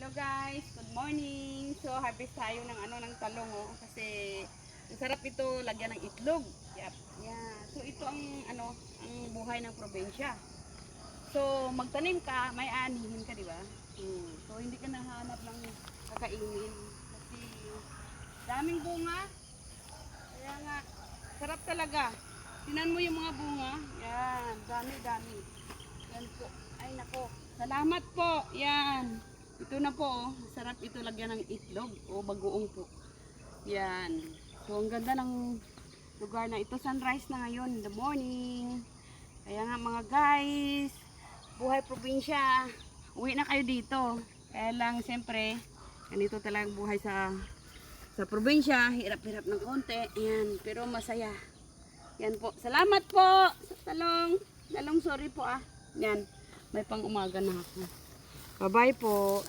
Hello guys, good morning. So harvest tayo ng ng talong kasi masarap ito lagyan ng itlog. Yep. Yeah. So ito ang ang buhay ng probinsya. So magtanim ka, may anihin ka, di ba? So hindi ka nahanap ng kakainin kasi daming bunga. Kaya nga sarap talaga. Tinan mo yung mga bunga. Yan, dami-dami. Yan po. Ay nako. Salamat po. Yan. Ito na po, masarap ito lagyan ng itlog o bagoong po. Yan. So, ang ganda ng lugar na ito. Sunrise na ngayon in the morning. Kaya nga mga guys, buhay probinsya. Uwi na kayo dito. Kaya lang, siyempre, ganito talagang buhay sa probinsya. Hirap-hirap ng konti. Yan. Pero masaya. Yan po. Salamat po sa talong. Talong, sorry po Yan. May pang umaga na ako. Bye-bye po.